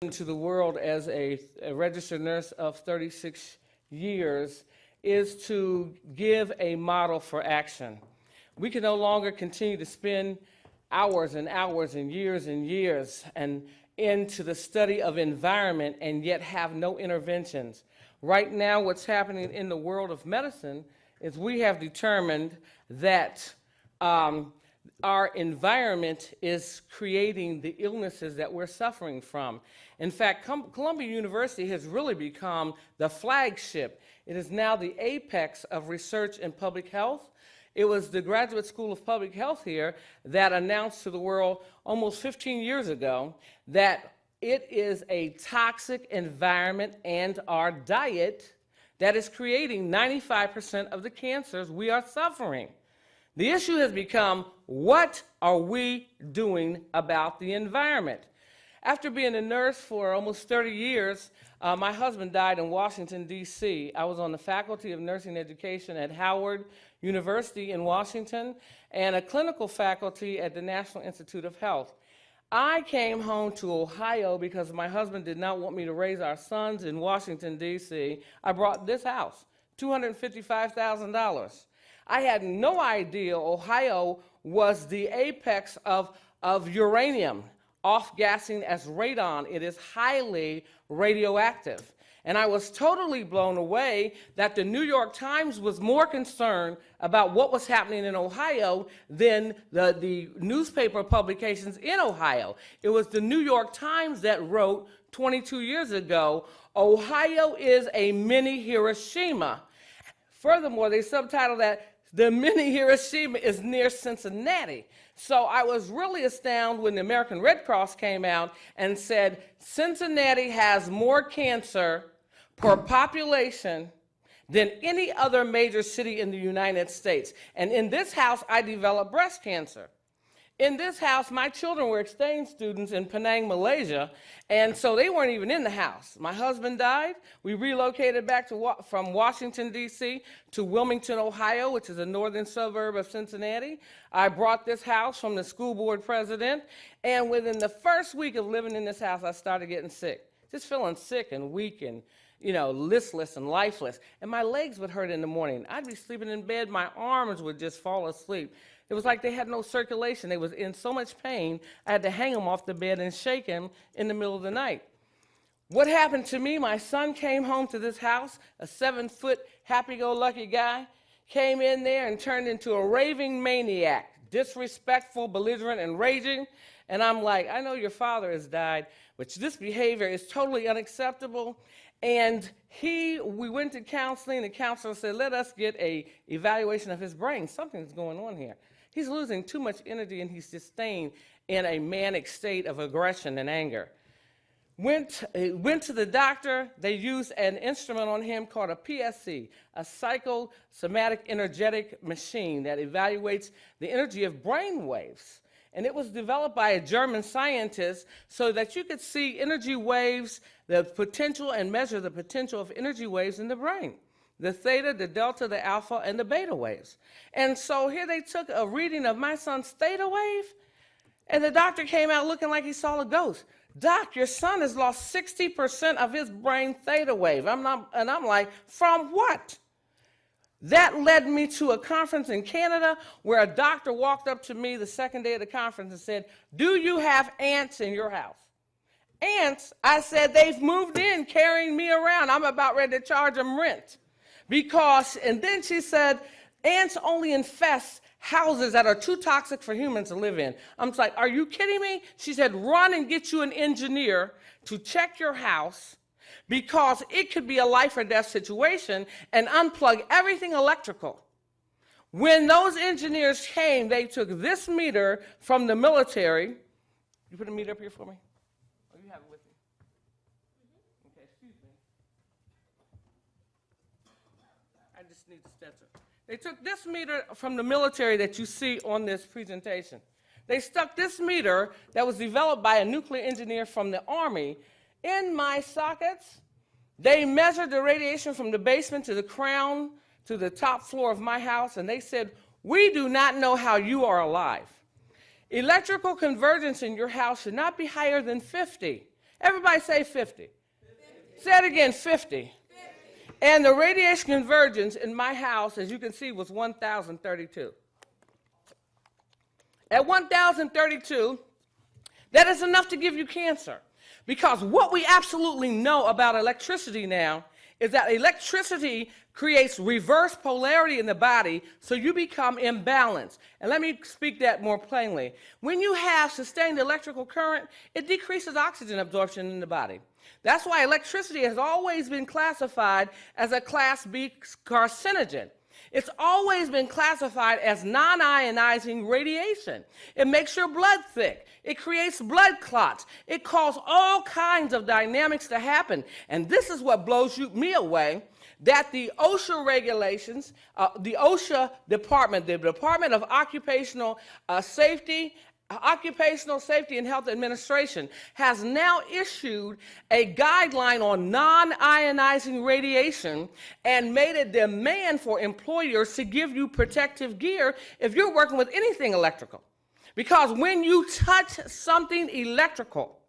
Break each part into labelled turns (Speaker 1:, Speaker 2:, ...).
Speaker 1: into the world as a registered nurse of 36 years is to give a model for action. We can no longer continue to spend hours and hours and years and into the study of environment and yet have no interventions. Right now, what's happening in the world of medicine is we have determined that our environment is creating the illnesses that we're suffering from. In fact, Columbia University has really become the flagship. It is now the apex of research in public health. It was the Graduate School of Public Health here that announced to the world almost 15 years ago that it is a toxic environment and our diet that is creating 95% of the cancers we are suffering. The issue has become, what are we doing about the environment? After being a nurse for almost 30 years, my husband died in Washington, D.C. I was on the faculty of nursing education at Howard University in Washington and a clinical faculty at the National Institute of Health. I came home to Ohio because my husband did not want me to raise our sons in Washington, D.C. I brought this house, $255,000. I had no idea Ohio was the apex of uranium, off-gassing as radon. It is highly radioactive. And I was totally blown away that the New York Times was more concerned about what was happening in Ohio than the newspaper publications in Ohio. It was the New York Times that wrote 22 years ago, Ohio is a mini Hiroshima. Furthermore, they subtitled that the mini Hiroshima is near Cincinnati. So I was really astounded when the American Red Cross came out and said, Cincinnati has more cancer per population than any other major city in the United States. And in this house, I developed breast cancer. In this house, my children were exchange students in Penang, Malaysia, and so they weren't even in the house. My husband died. We relocated back from Washington, D.C. to Wilmington, Ohio, which is a northern suburb of Cincinnati. I brought this house from the school board president, and within the first week of living in this house, I started getting sick, just feeling sick and weak and listless and lifeless. And my legs would hurt in the morning. I'd be sleeping in bed, my arms would just fall asleep. It was like they had no circulation. They was in so much pain, I had to hang them off the bed and shake them in the middle of the night. What happened to me, my son came home to this house, a 7-foot happy-go-lucky guy, came in there and turned into a raving maniac, disrespectful, belligerent, and raging. And I'm like, I know your father has died, but this behavior is totally unacceptable. And we went to counseling. The counselor said, let us get an evaluation of his brain. Something's going on here. He's losing too much energy and he's just staying in a manic state of aggression and anger. Went to the doctor. They used an instrument on him called a PSC, a psychosomatic energetic machine that evaluates the energy of brain waves. And it was developed by a German scientist so that you could see energy waves, the potential, and measure the potential of energy waves in the brain. The theta, the delta, the alpha, and the beta waves. And so here they took a reading of my son's theta wave, and the doctor came out looking like he saw a ghost. Doc, your son has lost 60% of his brain theta wave. I'm like, from what? That led me to a conference in Canada where a doctor walked up to me the second day of the conference and said, do you have ants in your house? Ants? I said, they've moved in carrying me around. I'm about ready to charge them rent. And then she said, ants only infest houses that are too toxic for humans to live in. I'm like, are you kidding me? She said, run and get you an engineer to check your house because it could be a life or death situation and unplug everything electrical. When those engineers came, they took this meter from the military. You put a meter up here for me? Oh, you have it with you. Okay, excuse me. I just need the stencil. They took this meter from the military that you see on this presentation. They stuck this meter that was developed by a nuclear engineer from the Army in my sockets. They measured the radiation from the basement to the crown to the top floor of my house, and they said, we do not know how you are alive. Electrical convergence in your house should not be higher than 50. Everybody say 50. 50. Say it again, 50. 50. And the radiation convergence in my house, as you can see, was 1,032. At 1,032, that is enough to give you cancer. Because what we absolutely know about electricity now is that electricity creates reverse polarity in the body, so you become imbalanced. And let me speak that more plainly. When you have sustained electrical current, it decreases oxygen absorption in the body. That's why electricity has always been classified as a Class B carcinogen. It's always been classified as non-ionizing radiation. It makes your blood thick. It creates blood clots. It causes all kinds of dynamics to happen. And this is what blows me away, that the OSHA regulations, the OSHA department, the Department of Occupational Safety and Health Administration, has now issued a guideline on non-ionizing radiation and made a demand for employers to give you protective gear if you're working with anything electrical. Because when you touch something electrical,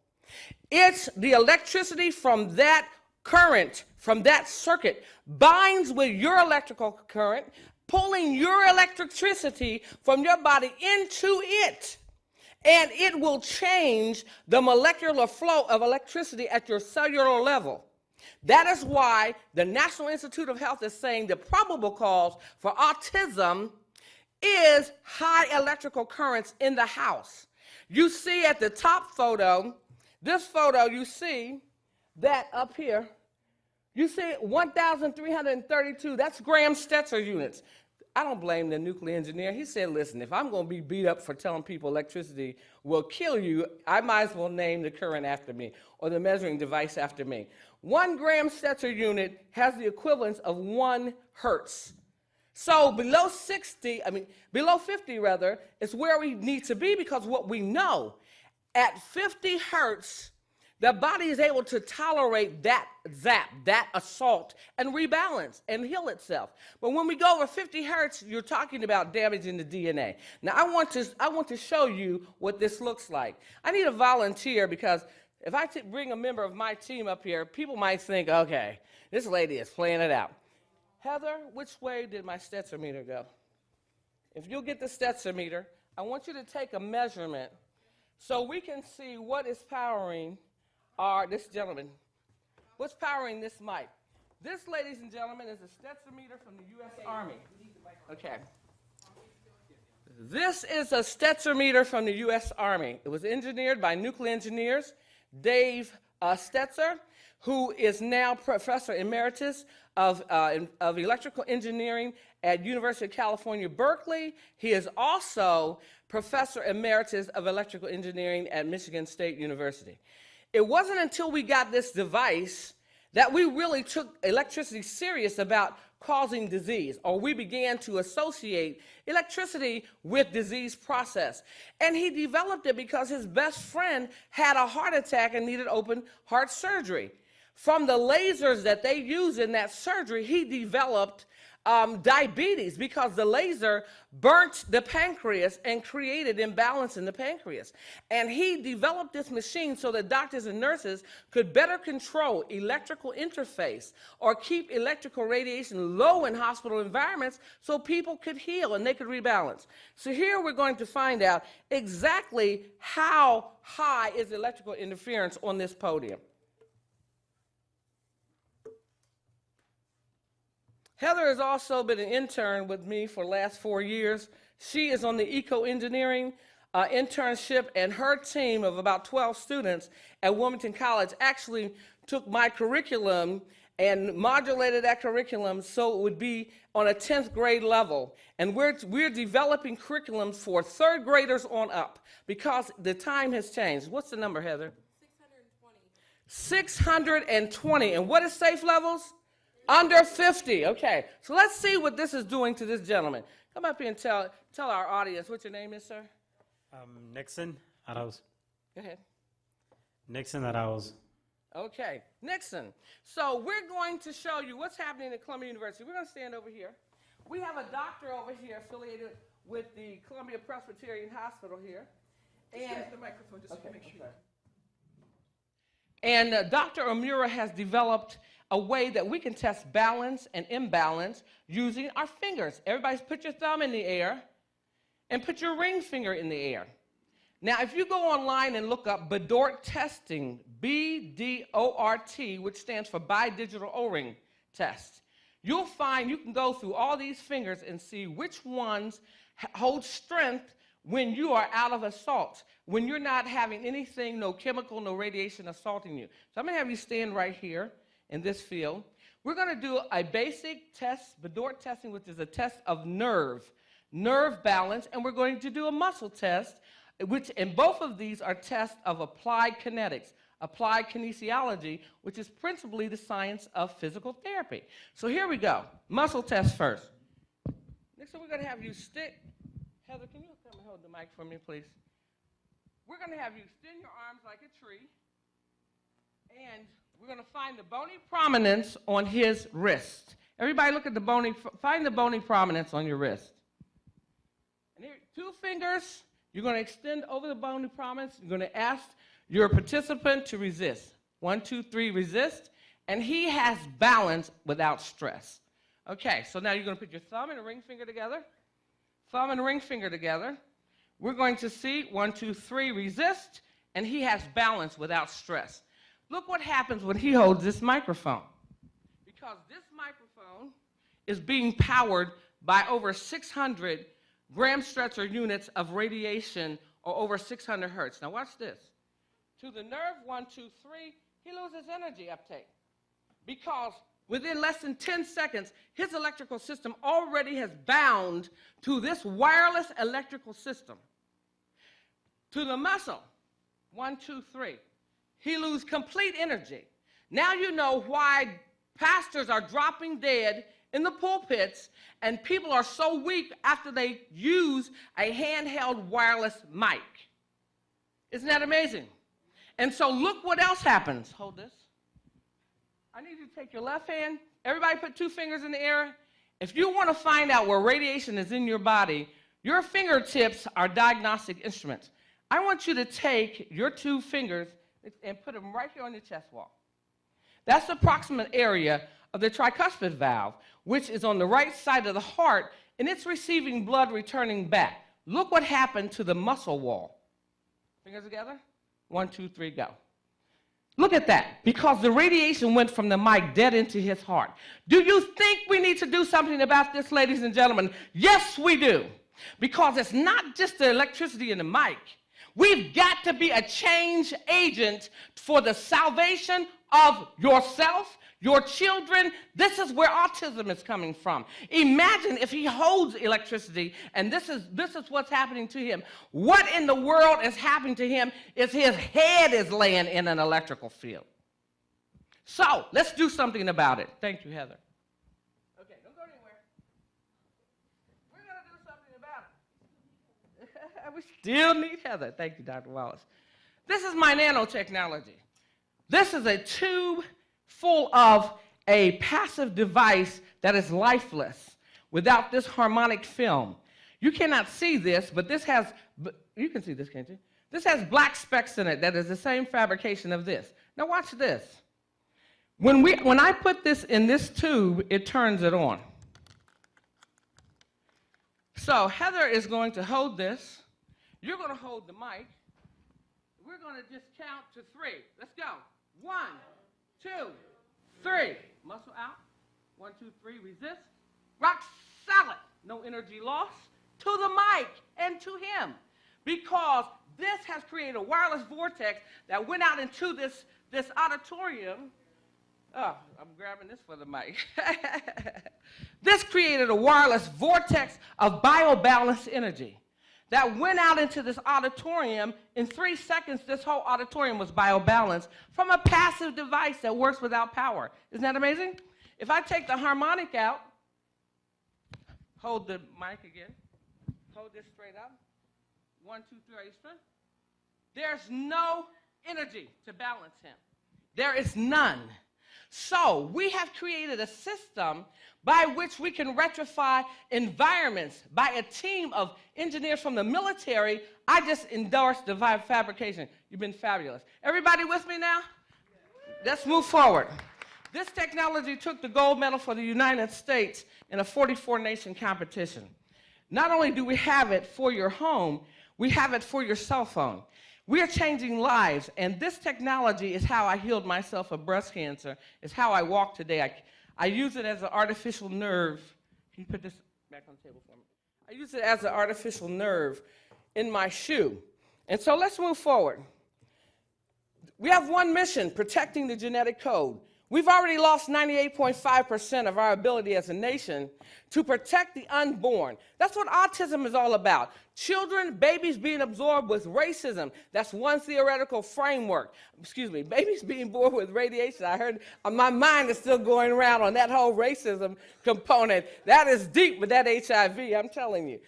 Speaker 1: it's the electricity from that current, from that circuit, binds with your electrical current, pulling your electricity from your body into it. And it will change the molecular flow of electricity at your cellular level. That is why the National Institute of Health is saying the probable cause for autism is high electrical currents in the house. You see at the top photo, this photo, you see that up here, you see 1,332, that's Graham-Stetzer units. I don't blame the nuclear engineer. He said, listen, if I'm going to be beat up for telling people electricity will kill you, I might as well name the current after me or the measuring device after me. 1 Graham-Stetzer unit has the equivalence of 1 hertz. So below 50 rather, is where we need to be, because what we know, at 50 hertz, the body is able to tolerate that zap, that assault, and rebalance and heal itself. But when we go over 50 hertz, you're talking about damaging the DNA. Now, I want to show you what this looks like. I need a volunteer, because if I bring a member of my team up here, people might think, okay, this lady is playing it out. Heather, which way did my Stetzer meter go? If you'll get the Stetzer meter, I want you to take a measurement so we can see what is powering this gentleman. What's powering this mic? This, ladies and gentlemen, is a Stetzer meter from the U.S. Army. Okay. This is a Stetzer meter from the U.S. Army. It was engineered by nuclear engineers, Dave Stetzer, who is now Professor Emeritus of Electrical Engineering at University of California, Berkeley. He is also Professor Emeritus of Electrical Engineering at Michigan State University. It wasn't until we got this device that we really took electricity serious about causing disease, or we began to associate electricity with disease process. And he developed it because his best friend had a heart attack and needed open heart surgery. From the lasers that they used in that surgery, he developed diabetes, because the laser burnt the pancreas and created imbalance in the pancreas. And he developed this machine so that doctors and nurses could better control electrical interface or keep electrical radiation low in hospital environments so people could heal and they could rebalance. So here we're going to find out exactly how high is electrical interference on this podium. Heather has also been an intern with me for the last 4 years. She is on the eco-engineering internship, and her team of about 12 students at Wilmington College actually took my curriculum and modulated that curriculum so it would be on a 10th grade level. And we're developing curriculums for 3rd graders on up, because the time has changed. What's the number, Heather? 620. 620. And what is safe levels? Under 50. Okay, so let's see what this is doing to this gentleman. Come up here and tell our audience what your name is, sir.
Speaker 2: Nixon Arauz.
Speaker 1: Go ahead.
Speaker 2: Nixon Arauz.
Speaker 1: Okay, Nixon. So we're going to show you what's happening at Columbia University. We're going to stand over here. We have a doctor over here affiliated with the Columbia Presbyterian Hospital here.
Speaker 3: And the microphone, just to make sure.
Speaker 1: And Dr. Omura has developed a way that we can test balance and imbalance using our fingers. Everybody put your thumb in the air and put your ring finger in the air. Now, if you go online and look up Bedort testing, B-D-O-R-T, which stands for bidigital O-ring test, you'll find you can go through all these fingers and see which ones hold strength when you are out of assault, when you're not having anything, no chemical, no radiation assaulting you. So I'm going to have you stand right here in this field. We're going to do a basic test, Bedort testing, which is a test of nerve balance, and we're going to do a muscle test, which in both of these are tests of applied kinetics, applied kinesiology, which is principally the science of physical therapy. So here we go. Muscle test first. Next thing we're going to have you stick. Heather, can you come and hold the mic for me, please? We're going to have you extend your arms like a tree, and we're going to find the bony prominence on his wrist. Everybody look at the bony, find the bony prominence on your wrist. And here, 2 fingers, you're going to extend over the bony prominence. You're going to ask your participant to resist. 1, 2, 3, resist. And he has balance without stress. Okay, so now you're going to put your thumb and a ring finger together. Thumb and ring finger together. We're going to see 1, 2, 3, resist, and he has balance without stress. Look what happens when he holds this microphone. Because this microphone is being powered by over 600 gram-stretcher units of radiation, or over 600 hertz. Now watch this. To the nerve, 1, 2, 3, he loses energy uptake. Because within less than 10 seconds, his electrical system already has bound to this wireless electrical system. To the muscle, 1, 2, 3, he loses complete energy. Now you know why pastors are dropping dead in the pulpits and people are so weak after they use a handheld wireless mic. Isn't that amazing? And so look what else happens. Hold this. I need you to take your left hand. Everybody put 2 fingers in the air. If you want to find out where radiation is in your body, your fingertips are diagnostic instruments. I want you to take your 2 fingers and put them right here on your chest wall. That's the proximate area of the tricuspid valve, which is on the right side of the heart, and it's receiving blood returning back. Look what happened to the muscle wall. Fingers together. 1, 2, 3, go. Look at that, because the radiation went from the mic dead into his heart. Do you think we need to do something about this, ladies and gentlemen? Yes, we do. Because it's not just the electricity in the mic. We've got to be a change agent for the salvation of yourself, your children. This is where autism is coming from. Imagine if he holds electricity and this is what's happening to him. What in the world is happening to him is his head is laying in an electrical field. So let's do something about it. Thank you, Heather. Okay, don't go anywhere. We're going to do something about it. We still need Heather. Thank you, Dr. Wallace. This is my nanotechnology. This is a tube full of a passive device that is lifeless without this harmonic film. You cannot see this, but this has, you can see this, can't you? This has black specks in it that is the same fabrication of this. Now watch this. When I put this in this tube, it turns it on. So Heather is going to hold this. You're going to hold the mic. We're going to just count to 3. Let's go. 1, 2, 3. Muscle out. 1, 2, 3. Resist. Rock solid. No energy loss to the mic and to him. Because this has created a wireless vortex that went out into this auditorium. Oh, I'm grabbing this for the mic. This created a wireless vortex of biobalanced energy that went out into this auditorium. In 3 seconds, this whole auditorium was biobalanced from a passive device that works without power. Isn't that amazing? If I take the harmonic out, hold the mic again, hold this straight up, 1, 2, 3, extra. There's no energy to balance him. There is none. So we have created a system by which we can rectify environments by a team of engineers from the military. I just endorsed the fabrication. You've been fabulous. Everybody with me now? let's move forward. This technology took the gold medal for the United States in a 44-nation competition. Not only do we have it for your home, we have it for your cell phone. We are changing lives, and this technology is how I healed myself of breast cancer. It's how I walk today. I use it as an artificial nerve. Can you put this back on the table for me? I use it as an artificial nerve in my shoe. And so let's move forward. We have one mission, protecting the genetic code. We've already lost 98.5% of our ability as a nation to protect the unborn. That's what autism is all about. Children, babies being absorbed with racism. That's one theoretical framework. Excuse me, babies being born with radiation. I heard, my mind is still going around on that whole racism component. That is deep with that HIV, I'm telling you.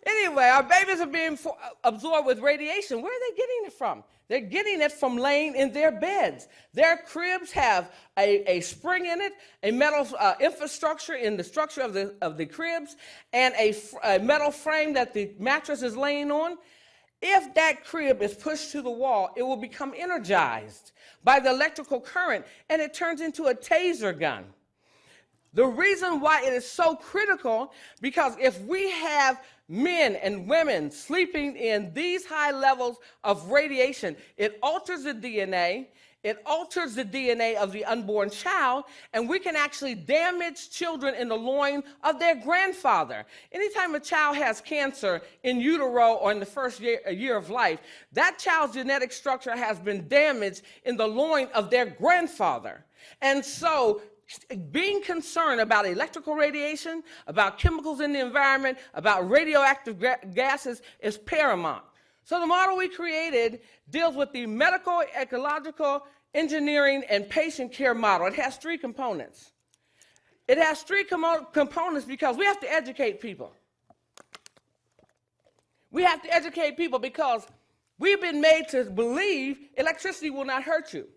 Speaker 1: Anyway, our babies are being absorbed with radiation. Where are they getting it from? They're getting it from laying in their beds. Their cribs have a spring in it, a metal infrastructure in the structure of the cribs, and a metal frame that the mattress is laying on. If that crib is pushed to the wall, it will become energized by the electrical current, and it turns into a taser gun. The reason why it is so critical, because if we have men and women sleeping in these high levels of radiation, it alters the DNA, it alters the DNA of the unborn child, and we can actually damage children in the loin of their grandfather. Anytime a child has cancer in utero or in the first year of life, that child's genetic structure has been damaged in the loin of their grandfather. And so being concerned about electrical radiation, about chemicals in the environment, about radioactive gases is paramount. So the model we created deals with the medical, ecological, engineering, and patient care model. It has three components. It has three components because we have to educate people. We have to educate people because we've been made to believe electricity will not hurt you.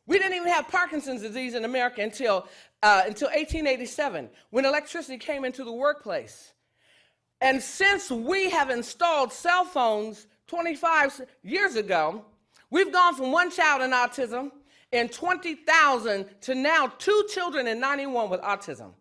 Speaker 1: We didn't even have Parkinson's disease in America until 1887, when electricity came into the workplace. And since we have installed cell phones 25 years ago, we've gone from one child in autism in 20,000 to now 2 children in 91 with autism,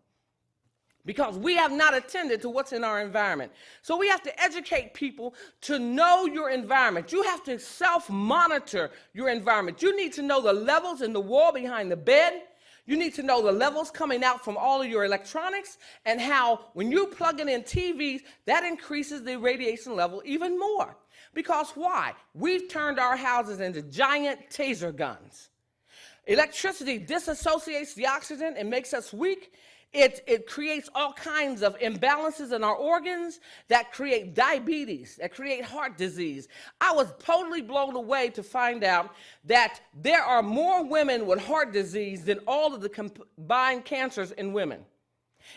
Speaker 1: because we have not attended to what's in our environment. So we have to educate people to know your environment. You have to self-monitor your environment. You need to know the levels in the wall behind the bed. You need to know the levels coming out from all of your electronics, and how when you plug in TVs, that increases the radiation level even more. Because why? We've turned our houses into giant taser guns. Electricity disassociates the oxygen and makes us weak. It creates all kinds of imbalances in our organs that create diabetes, that create heart disease. I was totally blown away to find out that there are more women with heart disease than all of the combined cancers in women.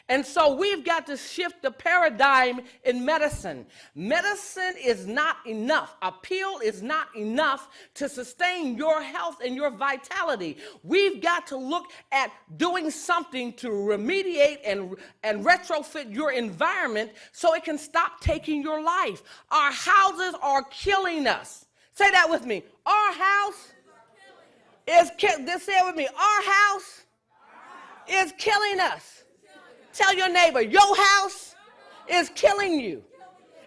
Speaker 1: And so we've got to shift the paradigm in medicine. Medicine is not enough. A pill is not enough to sustain your health and your vitality. We've got to look at doing something to remediate and retrofit your environment so it can stop taking your life. Our houses are killing us. Say that with me. Our house is killing us. Say it with me. Our house is killing us. Tell your neighbor, your house is killing you.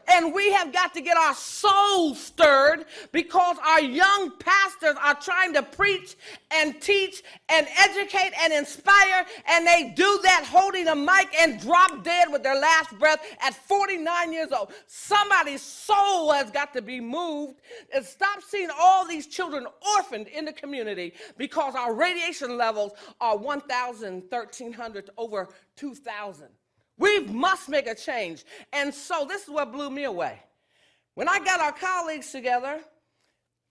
Speaker 1: And we have got to get our souls stirred, because our young pastors are trying to preach and teach and educate and inspire, and they do that holding a mic and drop dead with their last breath at 49 years old. Somebody's soul has got to be moved, and stop seeing all these children orphaned in the community because our radiation levels are 1,000, 1,300 to over 2,000. We must make a change. And so this is what blew me away. When I got our colleagues together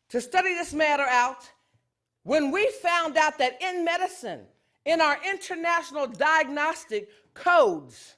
Speaker 1: to study this matter out, when we found out that in medicine, in our international diagnostic codes,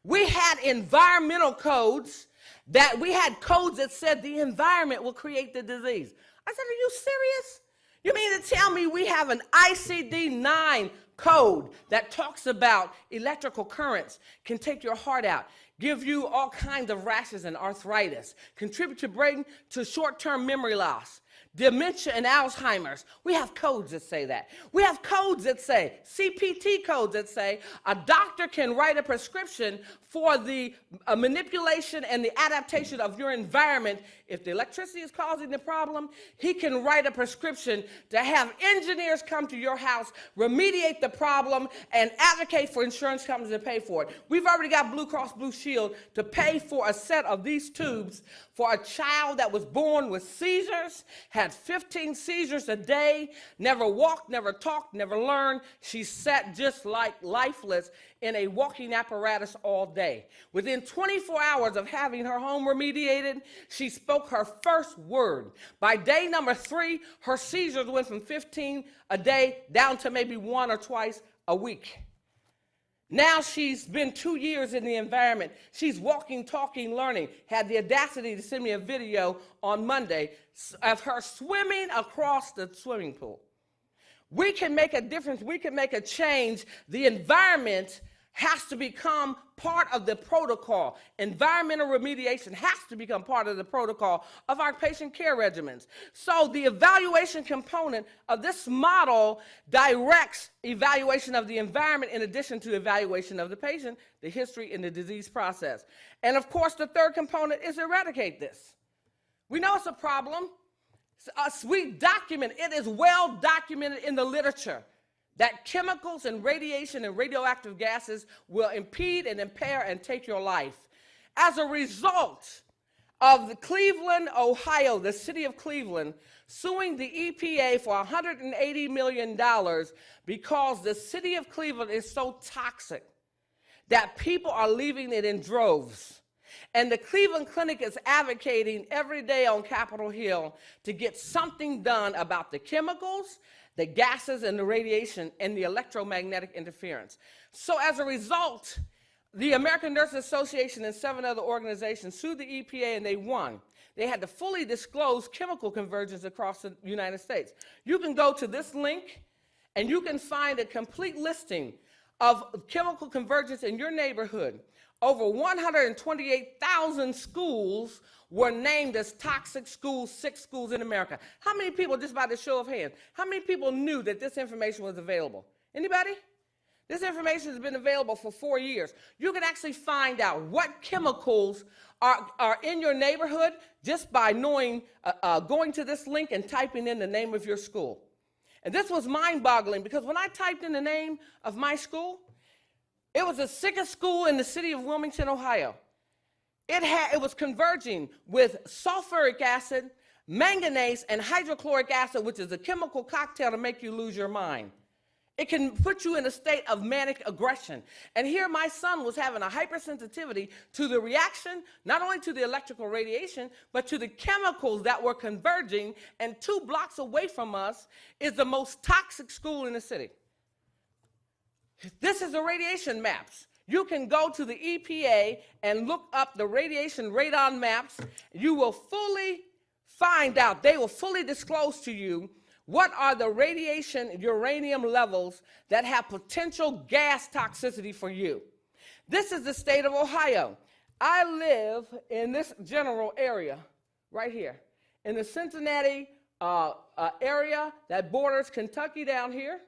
Speaker 1: we had environmental codes, that we had codes that said the environment will create the disease. I said, are you serious? You mean to tell me we have an ICD-9 code that talks about electrical currents can take your heart out, give you all kinds of rashes and arthritis, contribute to brain to short-term memory loss, dementia and Alzheimer's. We have codes that say that. We have codes that say, CPT codes that say, a doctor can write a prescription for the manipulation and the adaptation of your environment. If the electricity is causing the problem, he can write a prescription to have engineers come to your house, remediate the problem, and advocate for insurance companies to pay for it. We've already got Blue Cross Blue Shield to pay for a set of these tubes for a child that was born with seizures, had 15 seizures a day, never walked, never talked, never learned. She sat just like lifeless in a walking apparatus all day. Within 24 hours of having her home remediated, she spoke her first word. By day number 3, her seizures went from 15 a day down to maybe 1 or twice a week. Now she's been 2 years in the environment. She's walking, talking, learning. Had the audacity to send me a video on Monday of her swimming across the swimming pool. We can make a difference. We can make a change. The environment has to become part of the protocol. Environmental remediation has to become part of the protocol of our patient care regimens. So the evaluation component of this model directs evaluation of the environment in addition to evaluation of the patient, the history, and the disease process. And of course, the third component is eradicate this. We know it's a problem. We document, it is well documented in the literature that chemicals and radiation and radioactive gases will impede and impair and take your life. As a result of the Cleveland, Ohio, the city of Cleveland, suing the EPA for $180 million because the city of Cleveland is so toxic that people are leaving it in droves. And the Cleveland Clinic is advocating every day on Capitol Hill to get something done about the chemicals, the gases, and the radiation, and the electromagnetic interference. So as a result, the American Nurses Association and 7 other organizations sued the EPA, and they won. They had to fully disclose chemical convergence across the United States. You can go to this link, and you can find a complete listing of chemical convergence in your neighborhood. Over 128,000 schools were named as toxic schools, 6 schools in America. How many people, just by the show of hands, how many people knew that this information was available? Anybody? This information has been available for 4 years. You can actually find out what chemicals are in your neighborhood just by knowing, going to this link and typing in the name of your school. And this was mind-boggling because when I typed in the name of my school, it was the sickest school in the city of Wilmington, Ohio. It was converging with sulfuric acid, manganese, and hydrochloric acid, which is a chemical cocktail to make you lose your mind. It can put you in a state of manic aggression. And here my son was having a hypersensitivity to the reaction, not only to the electrical radiation, but to the chemicals that were converging, and 2 blocks away from us is the most toxic school in the city. This is the radiation maps. You can go to the EPA and look up the radiation radon maps. You will fully find out, they will fully disclose to you what are the radiation uranium levels that have potential gas toxicity for you. This is the state of Ohio. I live in this general area right here, in the Cincinnati area that borders Kentucky down here.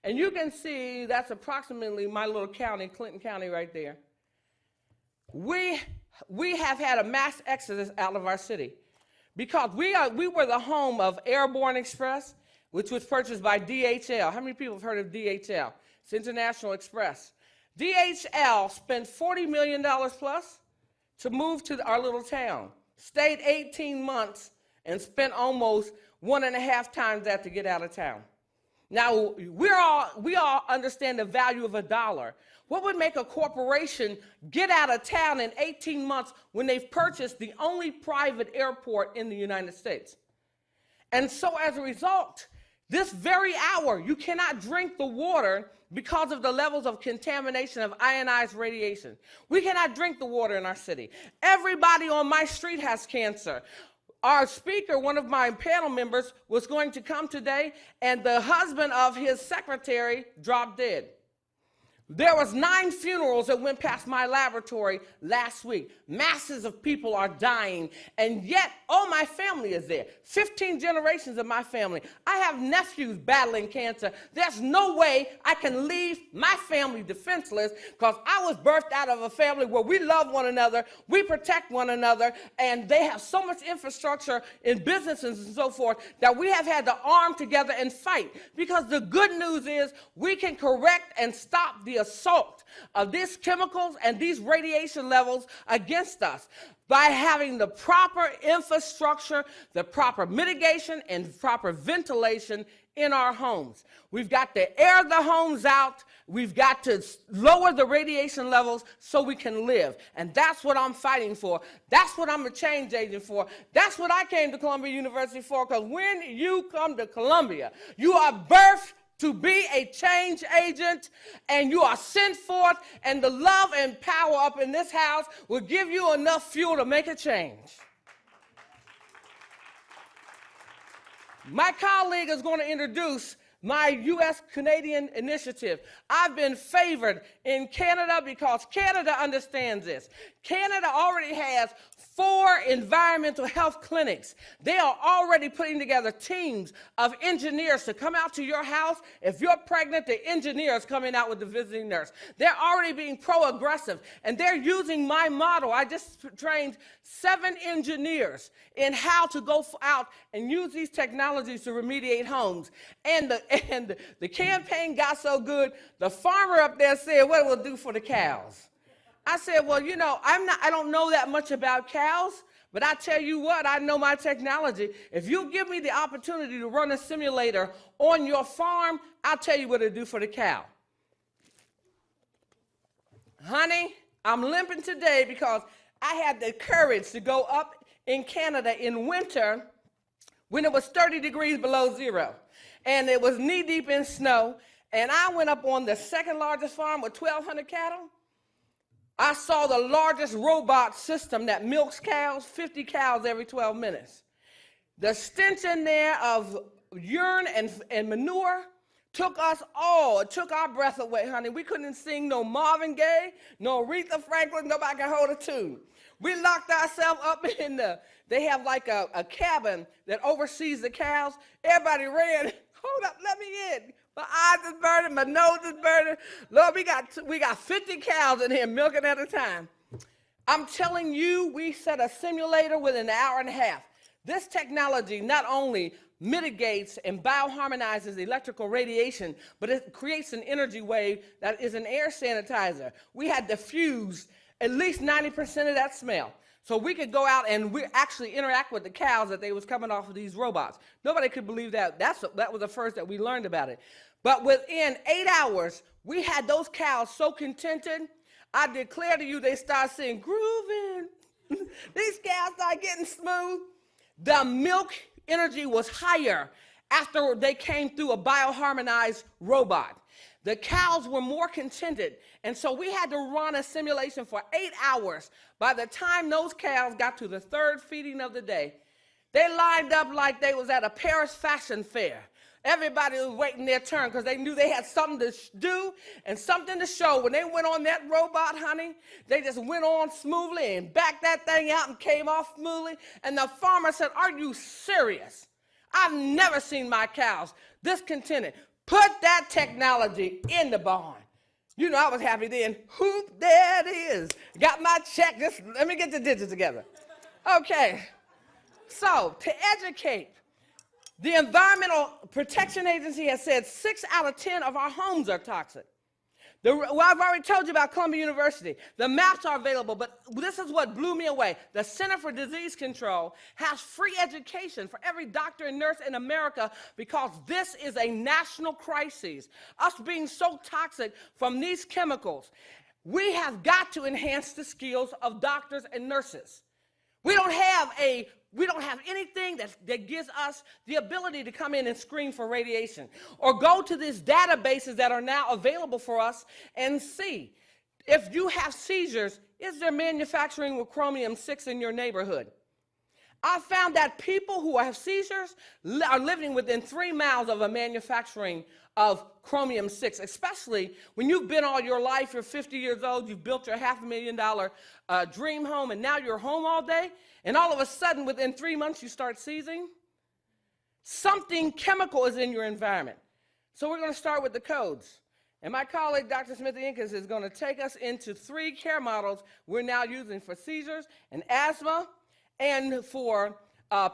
Speaker 1: And you can see that's approximately my little county, Clinton County right there. We have had a mass exodus out of our city because we were the home of Airborne Express, which was purchased by DHL. How many people have heard of DHL? It's International Express. DHL spent $40 million plus to move to our little town, stayed 18 months, and spent almost 1.5 times that to get out of town. Now, we all understand the value of $1. What would make a corporation get out of town in 18 months when they've purchased the only private airport in the United States? And so as a result, this very hour, you cannot drink the water because of the levels of contamination of ionized radiation. We cannot drink the water in our city. Everybody on my street has cancer. Our speaker, one of my panel members, was going to come today, and the husband of his secretary dropped dead. There was 9 funerals that went past my laboratory last week. Masses of people are dying, and yet all my family is there. 15 generations of my family. I have nephews battling cancer. There's no way I can leave my family defenseless, because I was birthed out of a family where we love one another, we protect one another, and they have so much infrastructure in businesses and so forth that we have had to arm together and fight. Because the good news is we can correct and stop the assault of these chemicals and these radiation levels against us by having the proper infrastructure, the proper mitigation, and proper ventilation in our homes. We've got to air the homes out. We've got to lower the radiation levels so we can live. And that's what I'm fighting for. That's what I'm a change agent for. That's what I came to Columbia University for, because when you come to Columbia, you are birthed to be a change agent, and you are sent forth, and the love and power up in this house will give you enough fuel to make a change. My colleague is going to introduce my U.S.-Canadian initiative. I've been favored in Canada because Canada understands this. Canada already has 4 environmental health clinics. They are already putting together teams of engineers to come out to your house. If you're pregnant, the engineer is coming out with the visiting nurse. They're already being pro-aggressive, and they're using my model. I just trained 7 engineers in how to go out and use these technologies to remediate homes. And the campaign got so good, the farmer up there said, what will it do for the cows? I said, well, you know, I don't know that much about cows, but I tell you what, I know my technology. If you give me the opportunity to run a simulator on your farm, I'll tell you what it'll do for the cow. Honey, I'm limping today because I had the courage to go up in Canada in winter when it was 30 degrees below zero, and it was knee-deep in snow, and I went up on the second largest farm with 1,200 cattle. I saw the largest robot system that milks cows, 50 cows every 12 minutes. The stench in there of urine and manure took us all, it took our breath away, honey. We couldn't sing no Marvin Gaye, no Aretha Franklin, nobody could hold a tune. We locked ourselves up in they have like a cabin that oversees the cows. Everybody ran, hold up, let me in. My eyes is burning, my nose is burning. Lord, we got 50 cows in here milking at a time. I'm telling you, we set a simulator within an hour and a half. This technology not only mitigates and bioharmonizes electrical radiation, but it creates an energy wave that is an air sanitizer. We had diffused at least 90% of that smell. So we could go out and we actually interact with the cows that they was coming off of these robots. Nobody could believe that. That was the first that we learned about it. But within 8 hours, we had those cows so contented, I declare to you, they start saying, grooving. These cows start getting smooth. The milk energy was higher after they came through a bioharmonized robot. The cows were more contented, and so we had to run a simulation for 8 hours. By the time those cows got to the 3rd feeding of the day, they lined up like they was at a Paris fashion fair. Everybody was waiting their turn because they knew they had something to do and something to show. When they went on that robot, honey, they just went on smoothly and backed that thing out and came off smoothly. And the farmer said, are you serious? I've never seen my cows this contented. Put that technology in the barn. You know, I was happy then. Whoop, there it is. Got my check. Just let me get the digits together. Okay. So, to educate, the Environmental Protection Agency has said 6 out of 10 of our homes are toxic. I've already told you about Columbia University. The maps are available, but this is what blew me away. The Center for Disease Control has free education for every doctor and nurse in America because this is a national crisis. Us being so toxic from these chemicals, we have got to enhance the skills of doctors and nurses. We don't have anything that gives us the ability to come in and screen for radiation or go to these databases that are now available for us and see if you have seizures, is there manufacturing with chromium-6 in your neighborhood? I found that people who have seizures are living within 3 miles of a manufacturing of chromium-6, especially when you've been all your life, you're 50 years old, you've built your $500,000 dream home, and now you're home all day, and all of a sudden, within 3 months, you start seizing. Something chemical is in your environment. So we're going to start with the codes. And my colleague, Dr. Smith-Incas, is going to take us into 3 care models we're now using for seizures and asthma and for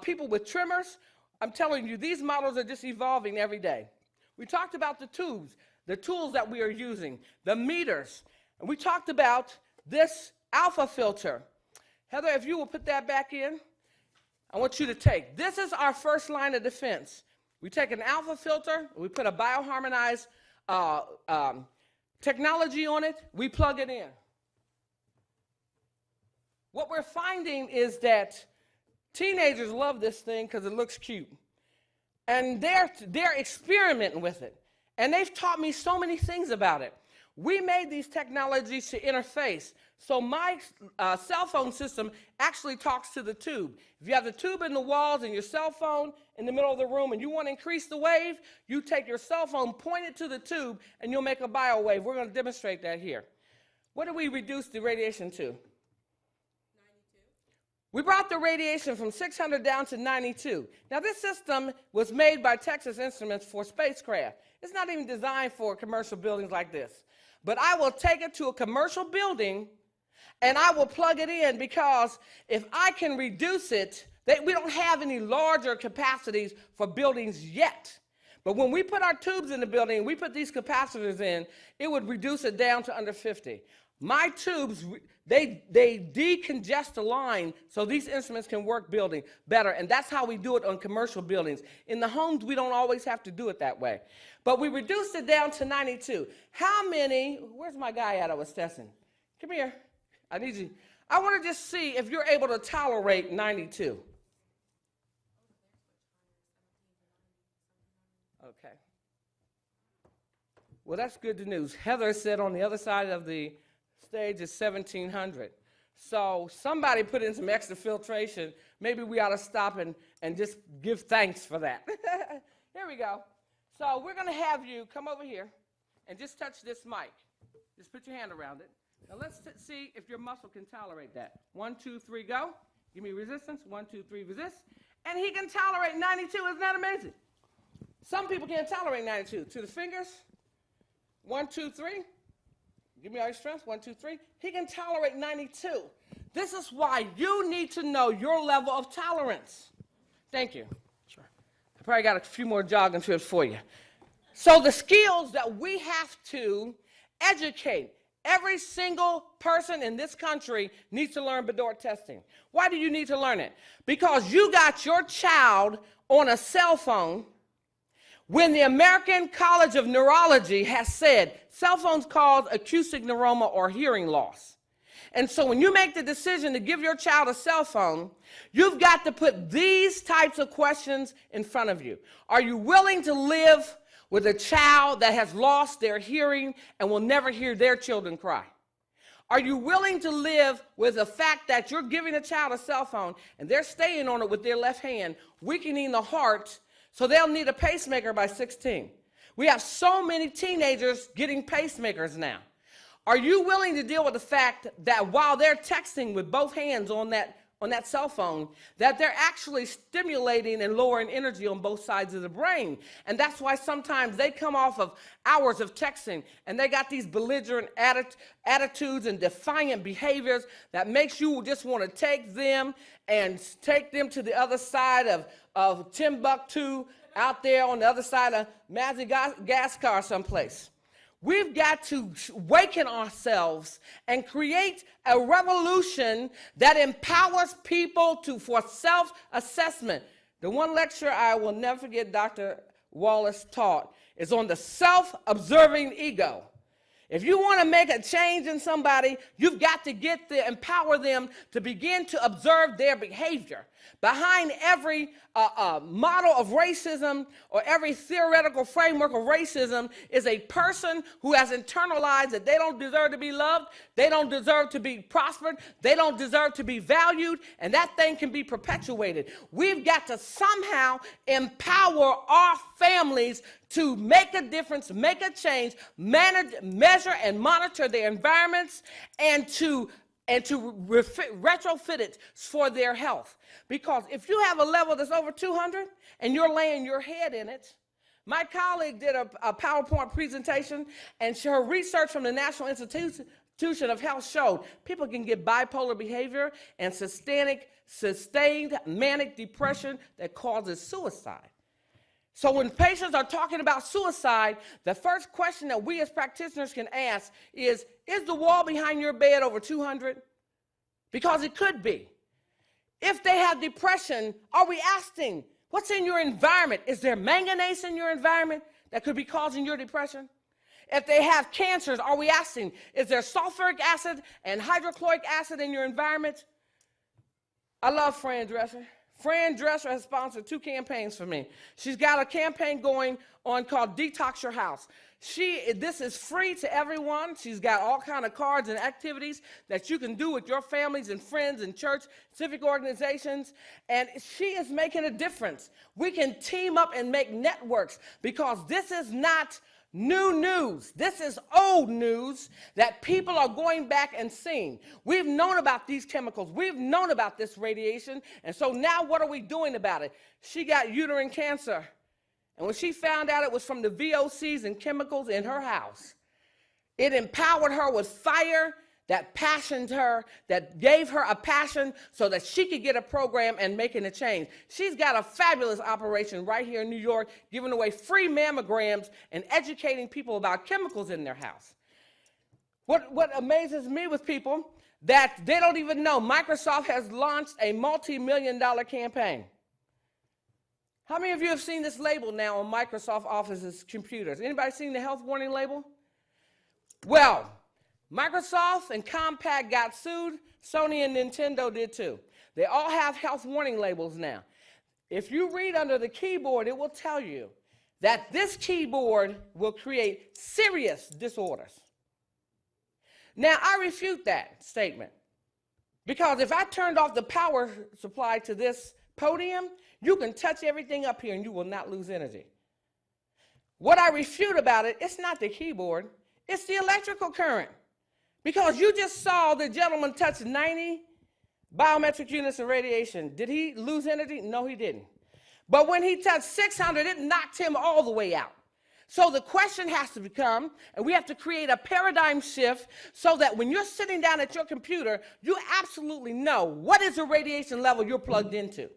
Speaker 1: people with tremors. I'm telling you, these models are just evolving every day. We talked about the tubes, the tools that we are using, the meters. And we talked about this alpha filter. Heather, if you will put that back in, I want you to take. This is our first line of defense. We take an alpha filter, we put a bioharmonized technology on it, we plug it in. What we're finding is that teenagers love this thing because it looks cute. And they're experimenting with it. And they've taught me so many things about it. We made these technologies to interface. So my cell phone system actually talks to the tube. If you have the tube in the walls and your cell phone in the middle of the room and you want to increase the wave, you take your cell phone, point it to the tube, and you'll make a bio wave. We're going to demonstrate that here. What do we reduce the radiation to? 92. We brought the radiation from 600 down to 92. Now this system was made by Texas Instruments for spacecraft. It's not even designed for commercial buildings like this. But I will take it to a commercial building and I will plug it in, because if I can reduce it, we don't have any larger capacities for buildings yet. But when we put our tubes in the building, we put these capacitors in, it would reduce it down to under 50. My tubes, they decongest the line so these instruments can work building better, and that's how we do it on commercial buildings. In the homes, we don't always have to do it that way. But we reduced it down to 92. How many, where's my guy at I was testing? Come here, I need you. I want to just see if you're able to tolerate 92. Okay. Well, that's good news. Heather said on the other side of the stage is 1,700. So somebody put in some extra filtration. Maybe we ought to stop and just give thanks for that. Here we go. So we're going to have you come over here and just touch this mic. Just put your hand around it. Now let's see if your muscle can tolerate that. 1, 2, 3, go. Give me resistance. 1, 2, 3, resist. And he can tolerate 92. Isn't that amazing? Some people can't tolerate 92. To the fingers. 1, 2, 3. Give me all your strength. 1, 2, 3. He can tolerate 92. This is why you need to know your level of tolerance. Thank you. Sure. I probably got a few more jogging trips for you. So the skills that we have to educate, every single person in this country needs to learn Bedort testing. Why do you need to learn it? Because you got your child on a cell phone when the American College of Neurology has said cell phones cause acoustic neuroma or hearing loss. And so when you make the decision to give your child a cell phone, you've got to put these types of questions in front of you. Are you willing to live with a child that has lost their hearing and will never hear their children cry? Are you willing to live with the fact that you're giving a child a cell phone and they're staying on it with their left hand, weakening the heart, so they'll need a pacemaker by 16? We have so many teenagers getting pacemakers now. Are you willing to deal with the fact that while they're texting with both hands on that cell phone, that they're actually stimulating and lowering energy on both sides of the brain? And that's why sometimes they come off of hours of texting and they got these belligerent attitudes and defiant behaviors that makes you just want to take them to the other side of Timbuktu, out there on the other side of Madagascar someplace. We've got to awaken ourselves and create a revolution that empowers people for self-assessment. The one lecture I will never forget Dr. Wallace taught is on the self-observing ego. If you want to make a change in somebody, you've got to empower them to begin to observe their behavior. Behind every model of racism or every theoretical framework of racism is a person who has internalized that they don't deserve to be loved, they don't deserve to be prospered, they don't deserve to be valued, and that thing can be perpetuated. We've got to somehow empower our families to make a difference, make a change, manage, measure, and monitor their environments, and to retrofit it for their health. Because if you have a level that's over 200 and you're laying your head in it, my colleague did a PowerPoint presentation, and her research from the National Institution of Health showed people can get bipolar behavior and sustained manic depression that causes suicide. So when patients are talking about suicide, the first question that we as practitioners can ask is the wall behind your bed over 200? Because it could be. If they have depression, are we asking, what's in your environment? Is there manganese in your environment that could be causing your depression? If they have cancers, are we asking, is there sulfuric acid and hydrochloric acid in your environment? I love Fran Dresser. Fran Dresser has sponsored 2 campaigns for me. She's got a campaign going on called Detox Your House. This is free to everyone. She's got all kinds of cards and activities that you can do with your families and friends and church, civic organizations, and she is making a difference. We can team up and make networks because this is not new news. This is old news that people are going back and seeing. We've known about these chemicals. We've known about this radiation. And so now what are we doing about it? She got uterine cancer. And when she found out it was from the VOCs and chemicals in her house, it empowered her with fire that passioned her, that gave her a passion so that she could get a program and making a change. She's got a fabulous operation right here in New York, giving away free mammograms and educating people about chemicals in their house. What amazes me with people, that they don't even know, Microsoft has launched a multi-million-dollar campaign. How many of you have seen this label now on Microsoft Office's computers? Anybody seen the health warning label? Well, Microsoft and Compaq got sued. Sony and Nintendo did too. They all have health warning labels now. If you read under the keyboard, it will tell you that this keyboard will create serious disorders. Now, I refute that statement, because if I turned off the power supply to this podium, you can touch everything up here and you will not lose energy. What I refute about it, it's not the keyboard, it's the electrical current. Because you just saw the gentleman touch 90 biometric units of radiation. Did he lose energy? No, he didn't. But when he touched 600, it knocked him all the way out. So the question has to become, and we have to create a paradigm shift so that when you're sitting down at your computer, you absolutely know what is the radiation level you're plugged into.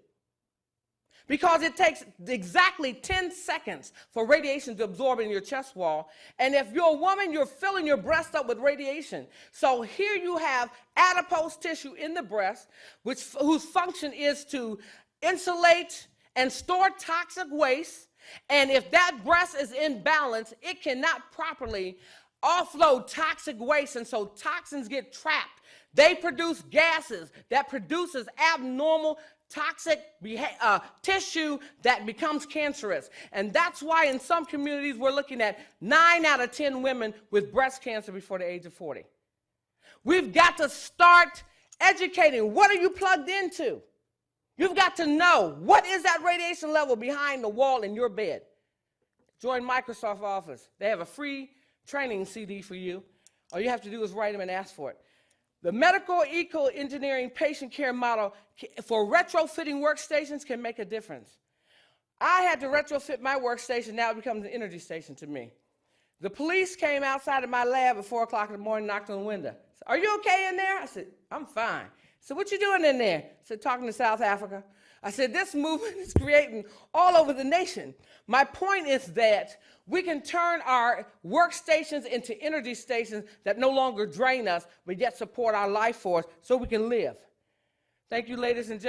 Speaker 1: Because it takes exactly 10 seconds for radiation to absorb in your chest wall. And if you're a woman, you're filling your breast up with radiation. So here you have adipose tissue in the breast, whose function is to insulate and store toxic waste. And if that breast is imbalanced, it cannot properly offload toxic waste, and so toxins get trapped. They produce gases that produces abnormal toxic tissue that becomes cancerous. And that's why in some communities we're looking at 9 out of 10 women with breast cancer before the age of 40. We've got to start educating. What are you plugged into? You've got to know, what is that radiation level behind the wall in your bed? Join Microsoft Office. They have a free training CD for you. All you have to do is write them and ask for it. The medical eco-engineering patient care model for retrofitting workstations can make a difference. I had to retrofit my workstation. Now it becomes an energy station to me. The police came outside of my lab at 4 o'clock in the morning, knocked on the window. Said, "Are you okay in there?" I said, "I'm fine." So what you doing in there? I said, "Talking to South Africa." I said, "This movement is creating all over the nation." My point is that we can turn our workstations into energy stations that no longer drain us, but yet support our life force so we can live. Thank you, ladies and gentlemen.